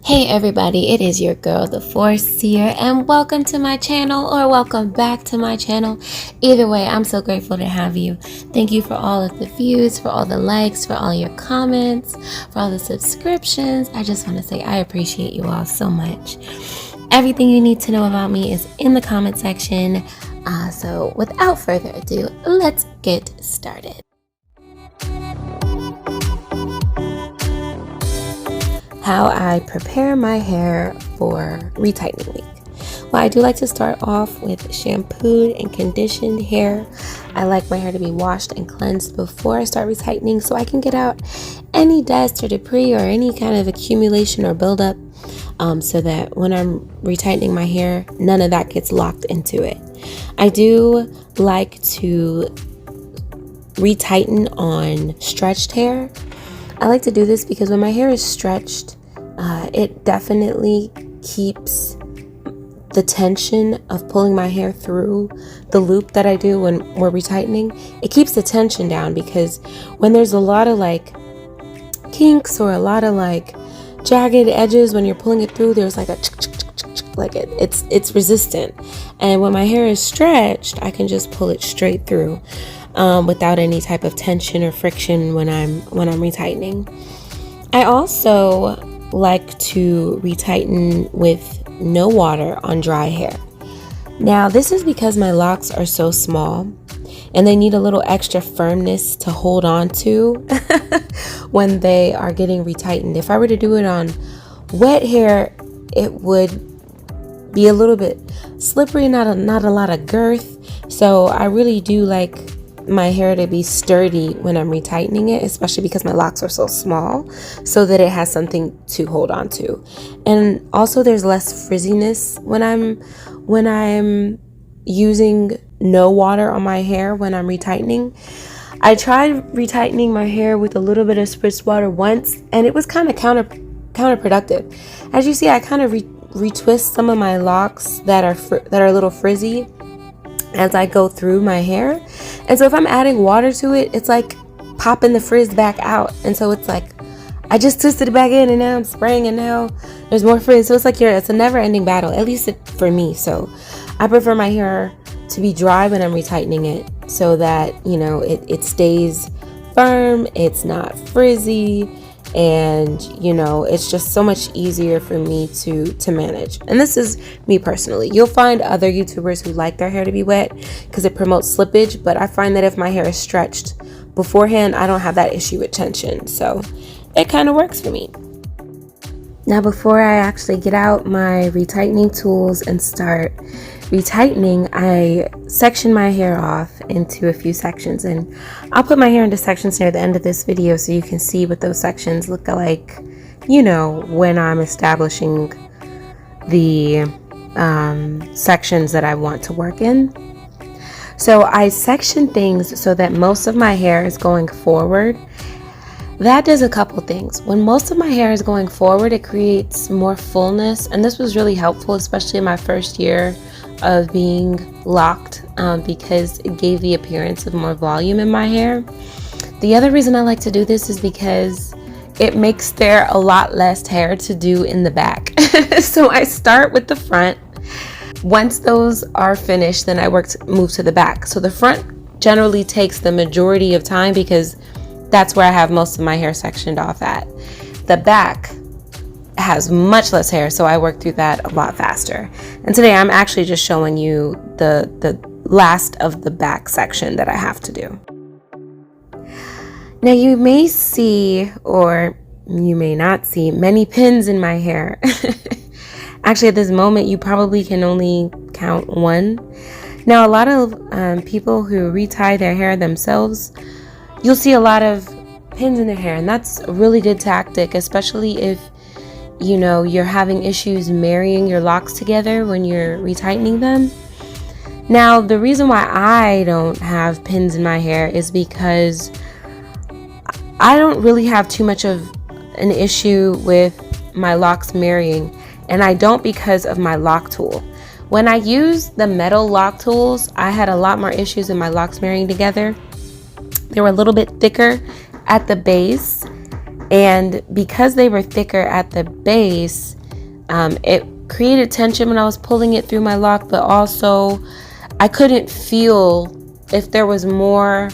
Hey everybody, it is your girl, the Force Seer, and welcome to my channel, or welcome back to my channel. Either way, I'm so grateful to have you. Thank you for all of the views, for all the likes, for all your comments, for all the subscriptions. I just want to say I appreciate you all so much. Everything you need to know about me is in the comment section. So without further ado, let's get started. How I prepare my hair for retightening week. Well, I do like to start off with shampooed and conditioned hair. I like my hair to be washed and cleansed before I start retightening so I can get out any dust or debris or any kind of accumulation or buildup, so that when I'm retightening my hair, none of that gets locked into it. I do like to retighten on stretched hair. I like to do this because when my hair is stretched, it definitely keeps the tension of pulling my hair through the loop that I do when we're retightening. It keeps the tension down, because when there's a lot of like kinks or a lot of like jagged edges when you're pulling it through, there's like a like it's resistant. And when my hair is stretched, I can just pull it straight through without any type of tension or friction when I'm retightening. I also like to retighten with no water on dry hair. Now, this is because my locks are so small and they need a little extra firmness to hold on to when they are getting retightened. If I were to do it on wet hair, it would be a little bit slippery, not a lot of girth. So I really do like my hair to be sturdy when I'm retightening it, especially because my locks are so small, so that it has something to hold on to. And also there's less frizziness when I'm using no water on my hair when I'm retightening. I tried retightening my hair with a little bit of spritz water once, and it was kind of counterproductive. As you see, I kind of retwist some of my locks that are a little frizzy as I go through my hair. And so if I'm adding water to it, it's like popping the frizz back out. And so it's like I just twisted it back in, and now I'm spraying, and now there's more frizz. So it's like it's a never ending battle, at least for me. So I prefer my hair to be dry when I'm retightening it, so that, you know, it stays firm, it's not frizzy, and, you know, it's just so much easier for me to manage. And this is me personally. You'll find other YouTubers who like their hair to be wet because it promotes slippage, but I find that if my hair is stretched beforehand, I don't have that issue with tension. So it kind of works for me. Now, before I actually get out my retightening tools and start retightening, I section my hair off into a few sections, and I'll put my hair into sections near the end of this video so you can see what those sections look like, you know, when I'm establishing the sections that I want to work in. So I section things so that most of my hair is going forward. That does a couple things. When most of my hair is going forward, it creates more fullness, and this was really helpful, especially in my first year of being locked, because it gave the appearance of more volume in my hair. The other reason I like to do this is because it makes there a lot less hair to do in the back. So I start with the front. Once those are finished, then I move to the back. So the front generally takes the majority of time because that's where I have most of my hair sectioned off at. The back has much less hair, so I work through that a lot faster. And today I'm actually just showing you the last of the back section that I have to do. Now you may see, or you may not see, many pins in my hair. Actually, at this moment, you probably can only count one. Now, a lot of people who retie their hair themselves, you'll see a lot of pins in their hair, and that's a really good tactic, especially if, you know, you're having issues marrying your locks together when you're retightening them. Now, the reason why I don't have pins in my hair is because I don't really have too much of an issue with my locks marrying, and I don't because of my lock tool. When I used the metal lock tools, I had a lot more issues with my locks marrying together. They were a little bit thicker at the base, And because they were thicker at the base, it created tension when I was pulling it through my lock, but also I couldn't feel if there was more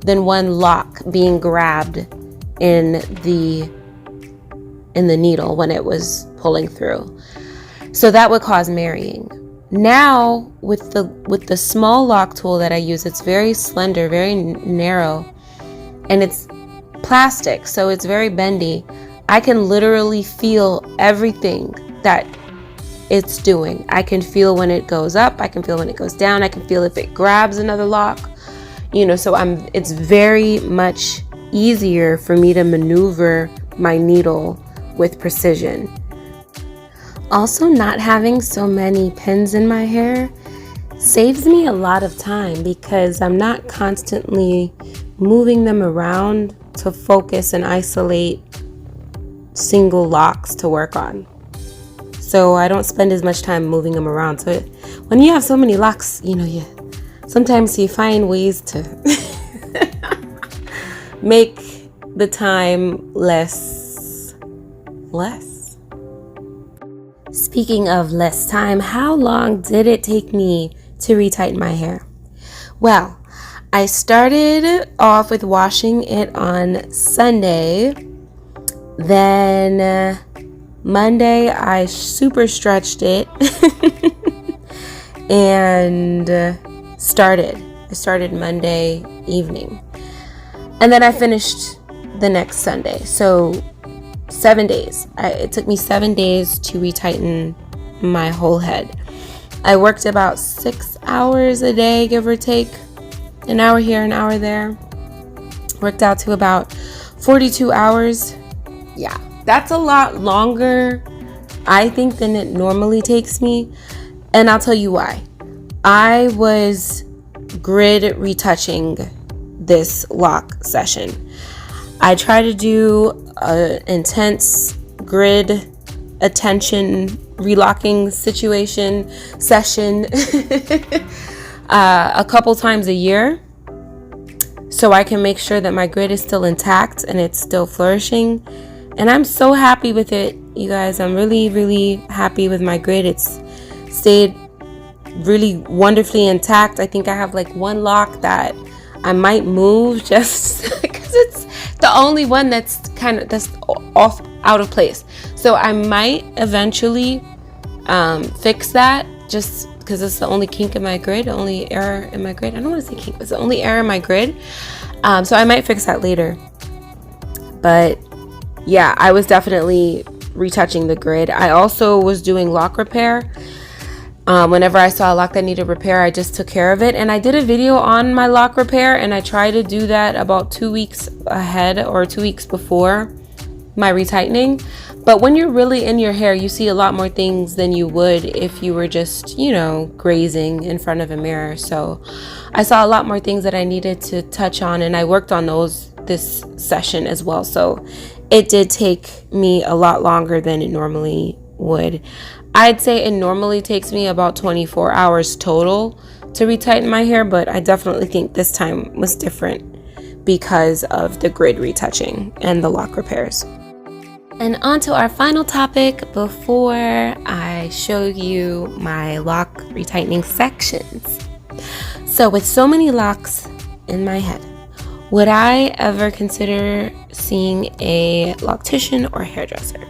than one lock being grabbed in the needle when it was pulling through. So that would cause marrying. Now with the small lock tool that I use, it's very slender, very narrow, and it's plastic, so it's very bendy. I can literally feel everything that it's doing. I can feel when it goes up, I can feel when it goes down, I can feel if it grabs another lock, so it's very much easier for me to maneuver my needle with precision. Also, not having so many pins in my hair saves me a lot of time because I'm not constantly moving them around to focus and isolate single locks to work on. So I don't spend as much time moving them around. So when you have so many locks, sometimes you find ways to make the time less. Speaking of less time, how long did it take me to retighten my hair? Well, I started off with washing it on Sunday. Then Monday, I super stretched it and started. I started Monday evening. And then I finished the next Sunday. So 7 days. It took me 7 days to retighten my whole head. I worked about 6 hours a day, give or take. An hour here, an hour there. Worked out to about 42 hours. Yeah, that's a lot longer, I think, than it normally takes me. And I'll tell you why. I was grid retouching this lock session. I try to do an intense grid attention relocking session a couple times a year, so I can make sure that my grid is still intact and it's still flourishing. And I'm so happy with it, you guys. I'm really, really happy with my grid. It's stayed really wonderfully intact. I think I have like one lock that I might move just because it's the only one that's off out of place. So I might eventually fix that, just because it's the only kink in my grid, the only error in my grid. I don't want to say kink, it's the only error in my grid. So I might fix that later. But yeah, I was definitely retouching the grid. I also was doing lock repair. Whenever I saw a lock that needed repair, I just took care of it. And I did a video on my lock repair, and I try to do that about 2 weeks ahead or 2 weeks before my retightening. But when you're really in your hair, you see a lot more things than you would if you were just, grazing in front of a mirror. So I saw a lot more things that I needed to touch on, and I worked on those this session as well. So it did take me a lot longer than it normally would. I'd say it normally takes me about 24 hours total to retighten my hair, but I definitely think this time was different because of the grid retouching and the lock repairs. And on to our final topic before I show you my lock retightening sections. So with so many locks in my head, would I ever consider seeing a loctician or hairdresser?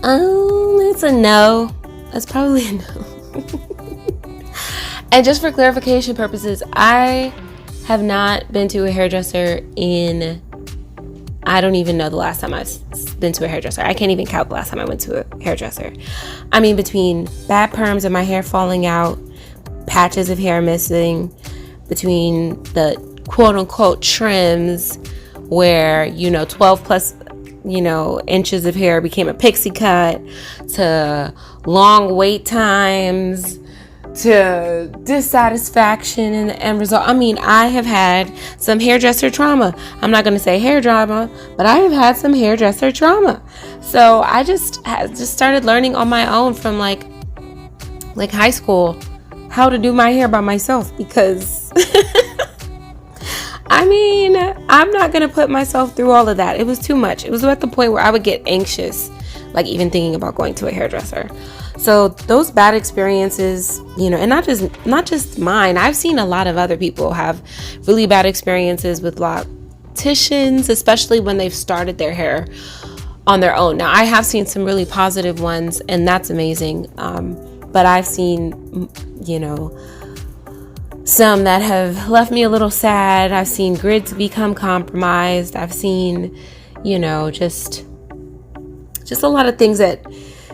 It's a no. That's probably a no. And just for clarification purposes, I have not been to a hairdresser I don't even know the last time I've been to a hairdresser. I can't even count the last time I went to a hairdresser. I mean, between bad perms and my hair falling out, patches of hair missing, between the quote unquote trims where, 12 plus inches of hair became a pixie cut, to long wait times, to dissatisfaction in the end result. I mean, I have had some hairdresser trauma. I'm not going to say hair drama, but I have had some hairdresser trauma. So I just started learning on my own from like high school how to do my hair by myself, because I mean, I'm not going to put myself through all of that. It was too much. It was at the point where I would get anxious, like even thinking about going to a hairdresser. So those bad experiences, and not just mine. I've seen a lot of other people have really bad experiences with locticians, especially when they've started their hair on their own. Now, I have seen some really positive ones, and that's amazing. But I've seen, some that have left me a little sad. I've seen grids become compromised. I've seen, just a lot of things that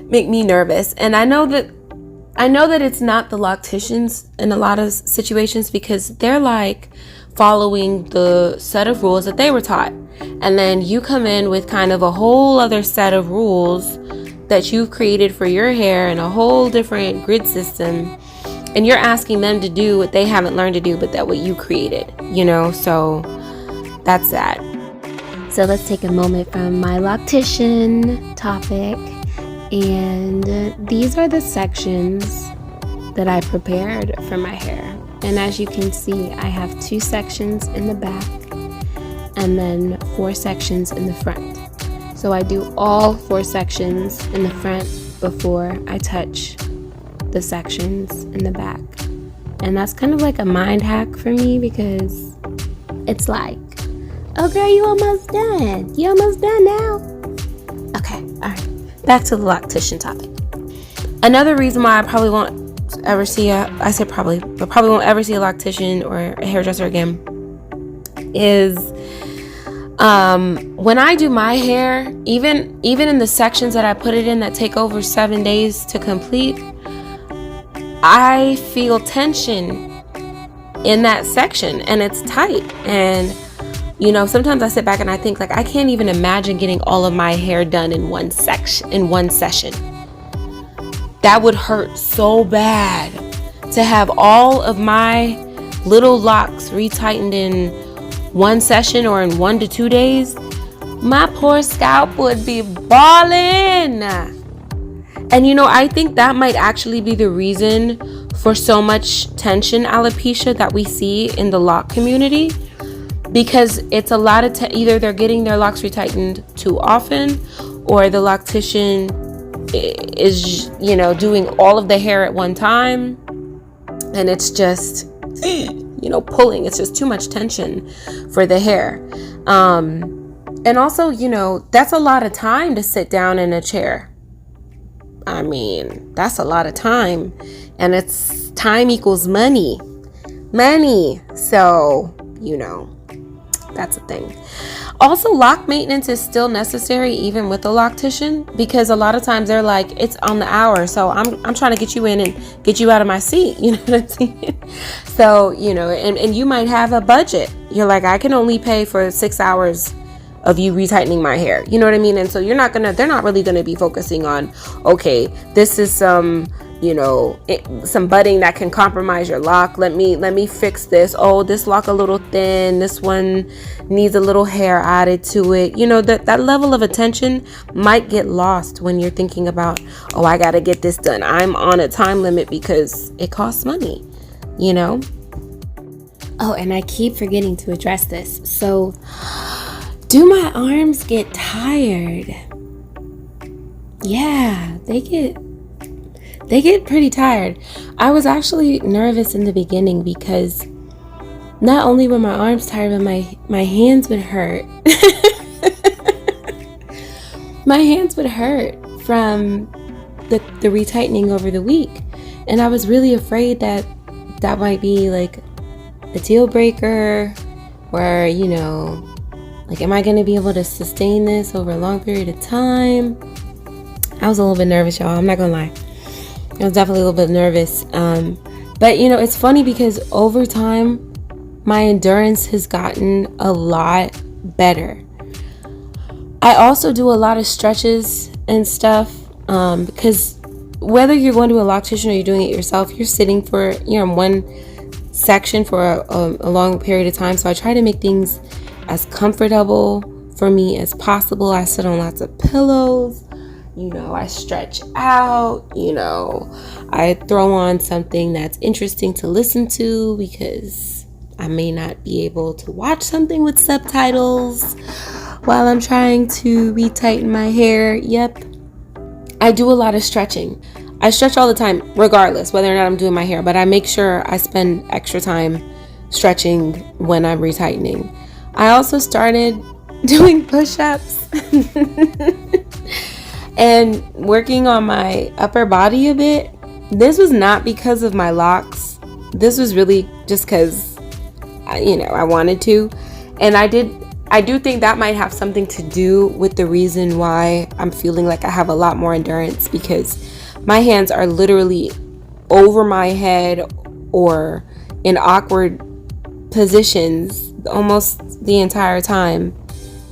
make me nervous. And I know that it's not the locticians in a lot of situations, because they're like following the set of rules that they were taught. And then you come in with kind of a whole other set of rules that you've created for your hair and a whole different grid system. And you're asking them to do what they haven't learned to do, but that what you created, so that's that. So let's take a moment from my loctician topic. And these are the sections that I prepared for my hair. And as you can see, I have 2 sections in the back and then 4 sections in the front. So I do all 4 sections in the front before I touch the sections in the back. And that's kind of like a mind hack for me, because it's like, oh girl, you almost done. You almost done now. Okay, all right. Back to the loctician topic. Another reason why I probably won't ever see probably won't ever see a loctician or a hairdresser again is when I do my hair, even in the sections that I put it in that take over 7 days to complete, I feel tension in that section, and it's tight. And sometimes I sit back and I think, like, I can't even imagine getting all of my hair done in one session. That would hurt so bad to have all of my little locks retightened in one session or in 1 to 2 days. My poor scalp would be balling. And I think that might actually be the reason for so much tension alopecia that we see in the lock community, because it's a lot of either they're getting their locks retightened too often, or the loctician is doing all of the hair at one time, and it's just pulling. It's just too much tension for the hair. And also, that's a lot of time to sit down in a chair. I mean, that's a lot of time, and it's time equals money. So, that's a thing. Also, lock maintenance is still necessary even with a loctician, because a lot of times they're like, it's on the hour, so I'm trying to get you in and get you out of my seat. You know what I'm saying? So, and you might have a budget. You're like, I can only pay for 6 hours of you retightening my hair. You know what I mean? And so they're not really gonna be focusing on, okay, this is some budding that can compromise your lock. Let me fix this. Oh, this lock a little thin. This one needs a little hair added to it. That level of attention might get lost when you're thinking about, oh, I gotta get this done. I'm on a time limit because it costs money, Oh, and I keep forgetting to address this. So, do my arms get tired? Yeah, they get pretty tired. I was actually nervous in the beginning because not only were my arms tired, but my hands would hurt. My hands would hurt from the retightening over the week. And I was really afraid that might be like a deal breaker, where, like, am I going to be able to sustain this over a long period of time? I was a little bit nervous, y'all. I'm not going to lie. I was definitely a little bit nervous. But, it's funny because over time, my endurance has gotten a lot better. I also do a lot of stretches and stuff, because whether you're going to a loctician or you're doing it yourself, you're sitting for, in one section for a long period of time. So I try to make things as comfortable for me as possible. I sit on lots of pillows. I stretch out, I throw on something that's interesting to listen to, because I may not be able to watch something with subtitles while I'm trying to retighten my hair. Yep. I do a lot of stretching. I stretch all the time, regardless whether or not I'm doing my hair, but I make sure I spend extra time stretching when I'm retightening. I also started doing push-ups and working on my upper body a bit. This was not because of my locks. This was really just because, I wanted to. And I do think that might have something to do with the reason why I'm feeling like I have a lot more endurance, because my hands are literally over my head or in awkward positions almost the entire time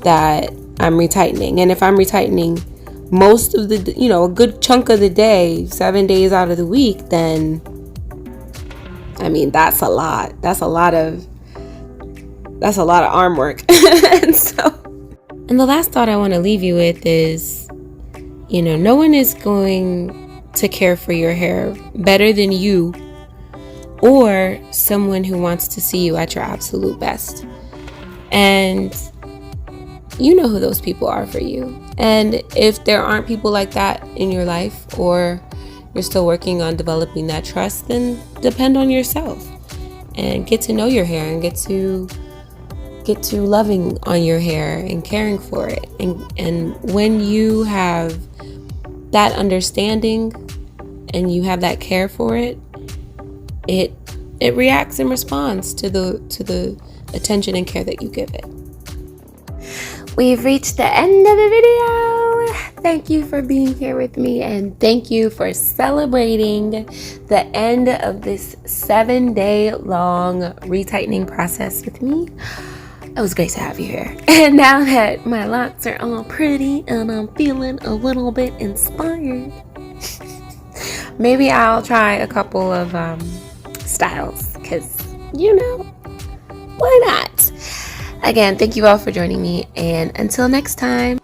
that I'm retightening. And if I'm retightening most of the, a good chunk of the day, 7 days out of the week, then that's a lot. That's a lot of arm work. And the last thought I want to leave you with is, no one is going to care for your hair better than you or someone who wants to see you at your absolute best. And you know who those people are for you. And if there aren't people like that in your life, or you're still working on developing that trust, then depend on yourself and get to know your hair and get to loving on your hair and caring for it. And when you have that understanding and you have that care for it, it reacts and responds to the attention and care that you give it. We've reached the end of the video. Thank you for being here with me, and thank you for celebrating the end of this 7-day long retightening process with me. It was great to have you here. And now that my locks are all pretty and I'm feeling a little bit inspired, maybe I'll try a couple of styles, because why not? Again, thank you all for joining me, and until next time.